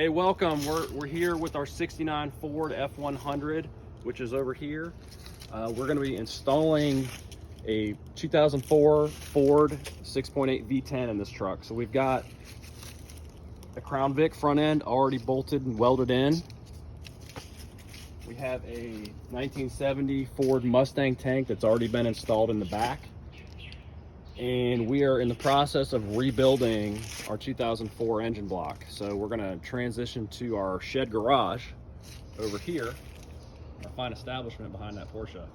Hey, welcome. We're here with our 69 Ford F100, which is over here. We're going to be installing a 2004 Ford 6.8 V10 in this truck. So we've got a Crown Vic front end already bolted and welded in. We have a 1970 Ford Mustang tank that's already been installed in the back. And we are in the process of rebuilding our 2004 engine block. So we're gonna transition to our shed garage over here, our fine establishment behind that Porsche.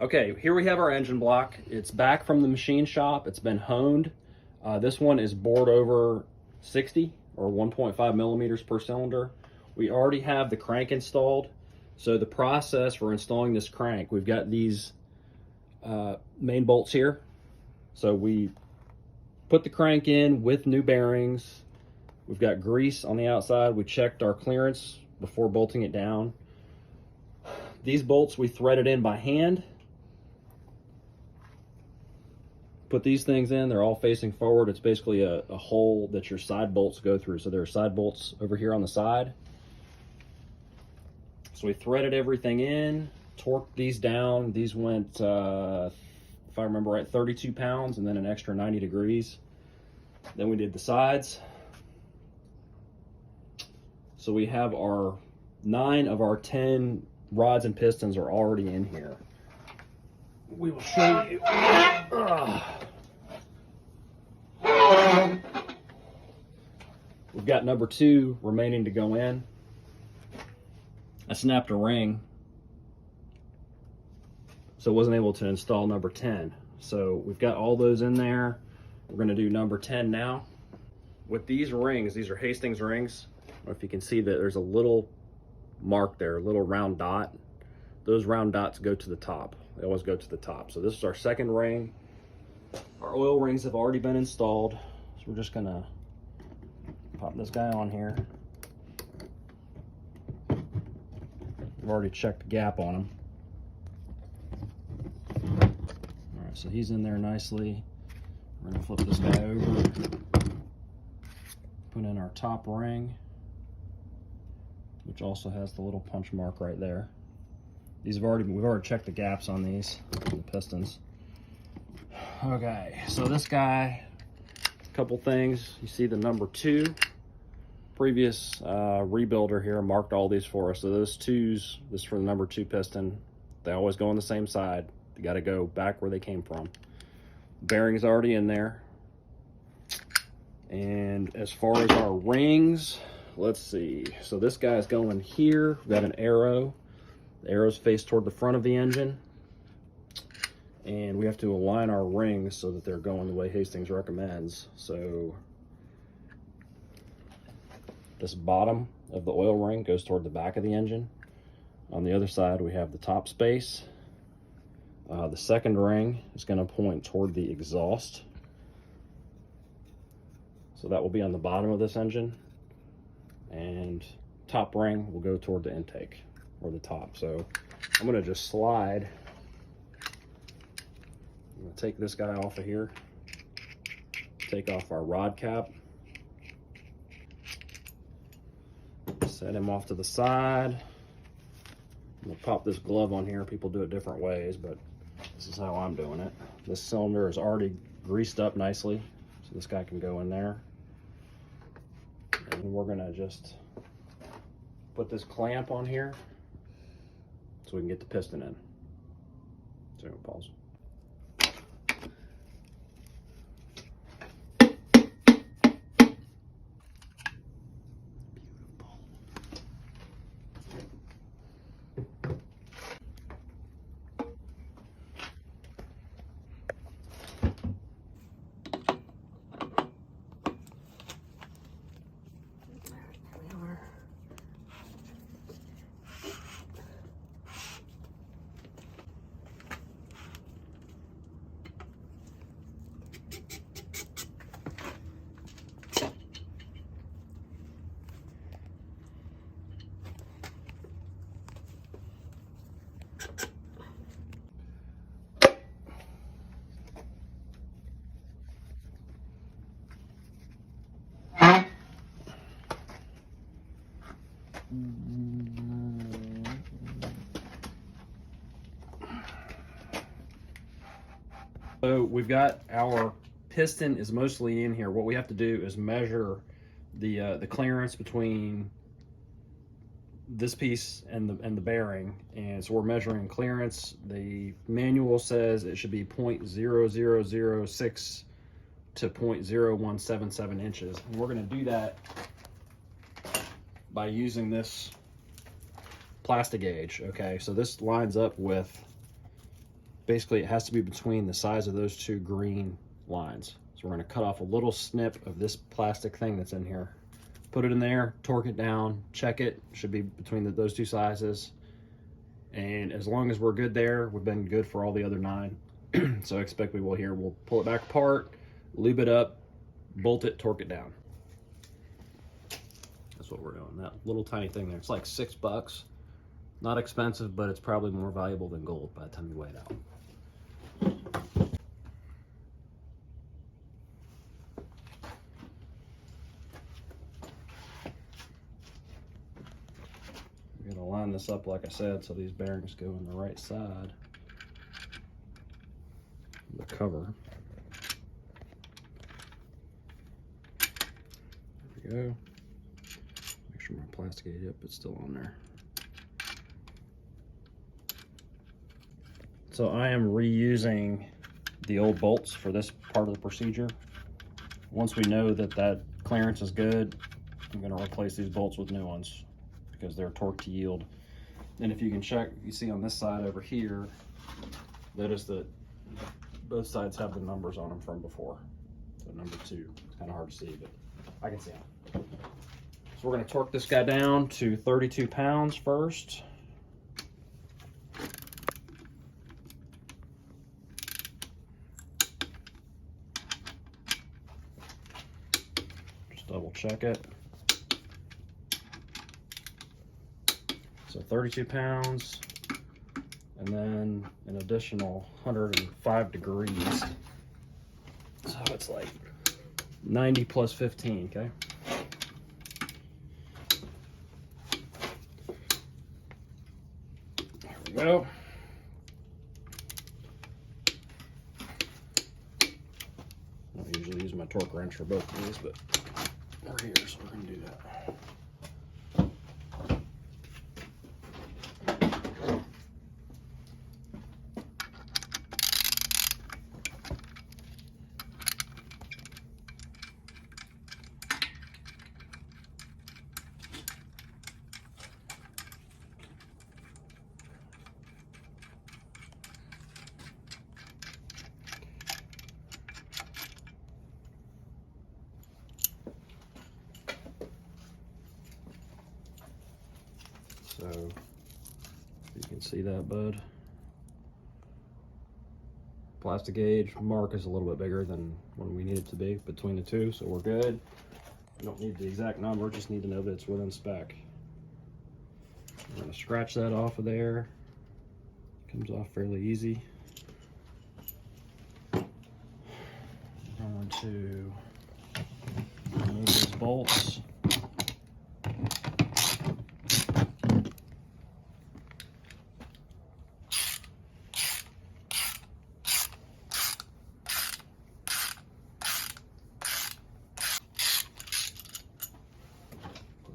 Okay, here we have our engine block. It's back from the machine shop. It's been honed. This one is bored over 60 or 1.5 millimeters per cylinder. We already have the crank installed. So the process for installing this crank, we've got these main bolts here. So we put the crank in with new bearings. We've got grease on the outside. We checked our clearance before bolting it down. These bolts we threaded in by hand. Put these things in, they're all facing forward. It's basically a hole that your side bolts go through. So there are side bolts over here on the side. So we threaded everything in, torqued these down. These went, if I remember right, 32 pounds and then an extra 90 degrees. Then we did the sides. So we have our 9 of our 10 rods and pistons are already in here. We will show you. We've got number 2 remaining to go in. I snapped a ring, so wasn't able to install number 10. So we've got all those in there. We're gonna do number 10 now. With these rings, these are Hastings rings. I don't know if you can see that there's a little mark there, a little round dot. Those round dots go to the top. They always go to the top. So this is our second ring. Our oil rings have already been installed. So we're just gonna pop this guy on here. I've already checked the gap on him. All right, so he's in there nicely. We're gonna flip this guy over, put in our top ring, which also has the little punch mark right there. We've already checked the gaps on these, the pistons. Okay, so this guy, a couple things. You see the number 2. Previous rebuilder here marked all these for us. So those 2s, this is for the number 2 piston. They always go on the same side. They got to go back where they came from. Bearings already in there. And as far as our rings, let's see. So this guy's going here. We've got an arrow. The arrow's faced toward the front of the engine. And we have to align our rings so that they're going the way Hastings recommends. So this bottom of the oil ring goes toward the back of the engine. On the other side, we have the top space. The second ring is going to point toward the exhaust. So that will be on the bottom of this engine. And top ring will go toward the intake, or the top. So I'm going to just slide. I'm going to take this guy off of here. Take off our rod cap. Set him off to the side. I'm gonna pop this glove on here. People do it different ways, but this is how I'm doing it. This cylinder is already greased up nicely, so this guy can go in there. And we're gonna just put this clamp on here so we can get the piston in. So pause. So we've got our piston is mostly in here. What we have to do is measure the clearance between this piece and the bearing, and so we're measuring clearance. The manual says it should be 0.0006 to 0.0177 inches, and we're going to do that by using this plastic gauge. Okay, so this lines up with, basically it has to be between the size of those two green lines. So we're going to cut off a little snip of this plastic thing that's in here, put it in there, torque it down, check it, should be between those two sizes. And as long as we're good there, we've been good for all the other 9. So I expect we will here. We'll pull it back apart, lube it up, bolt it, torque it down. That's what we're doing. That little tiny thing there, it's like $6. Not expensive, but it's probably more valuable than gold by the time you weigh it out. We're going to line this up like I said, so these bearings go on the right side of the cover. There we go. Make sure my plastic gauge, yep, it's still on there. So I am reusing the old bolts for this part of the procedure. Once we know that that clearance is good, I'm going to replace these bolts with new ones because they're torque to yield. And if you can check, you see on this side over here, notice that both sides have the numbers on them from before. So number 2, it's kind of hard to see, but I can see them. So we're going to torque this guy down to 32 pounds first. Double check it. So 32 pounds, and then an additional 105 degrees. So it's like 90 plus 15, okay? There we go. I don't usually use my torque wrench for both of these, but we're here, so we're going to do that. So you can see that, bud. Plastic gauge mark is a little bit bigger than when we need it to be between the two, so we're good. We don't need the exact number, just need to know that it's within spec. I'm going to scratch that off of there. Comes off fairly easy. I'm going to remove these bolts.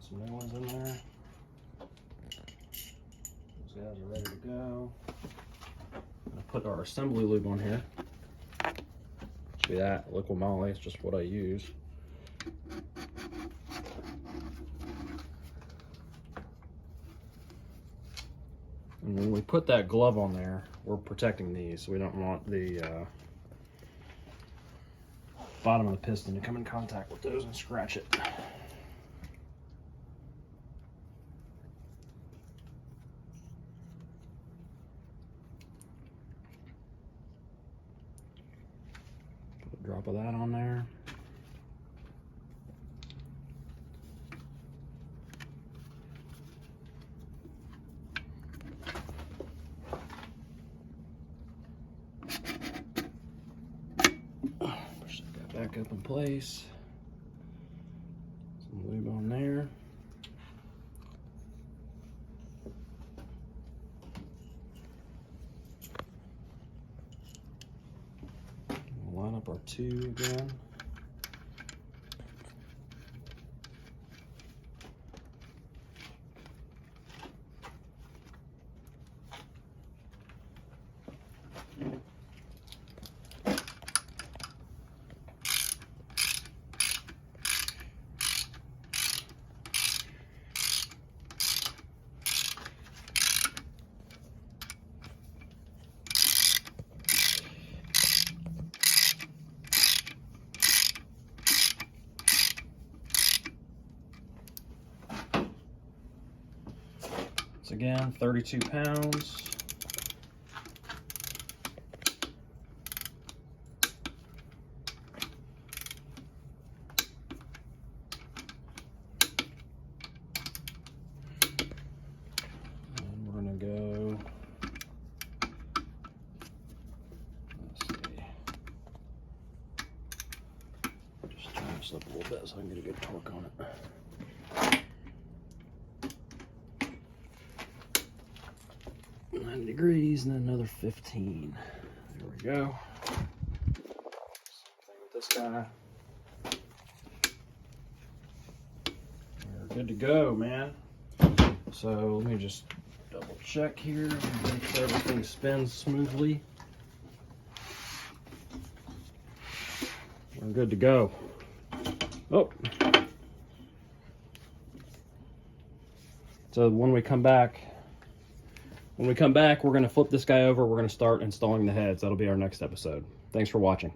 Some new ones in there. Those guys are ready to go. I'm gonna put our assembly lube on here. See that? Liquid moly, it's just what I use. And when we put that glove on there, we're protecting these. We don't want the bottom of the piston to come in contact with those and scratch it. Drop of that on there. Push that guy back up in place. Some lube on there. 2 again. Again, 32 pounds. And we're gonna go, let's see, just turn this up a little bit so I can get a good torque on it. 90 degrees and then another 15. There we go. Same thing with this guy. We're good to go, man. So let me just double check here, make sure everything spins smoothly. We're good to go. Oh. So when we come back, we're going to flip this guy over. We're going to start installing the heads. That'll be our next episode. Thanks for watching.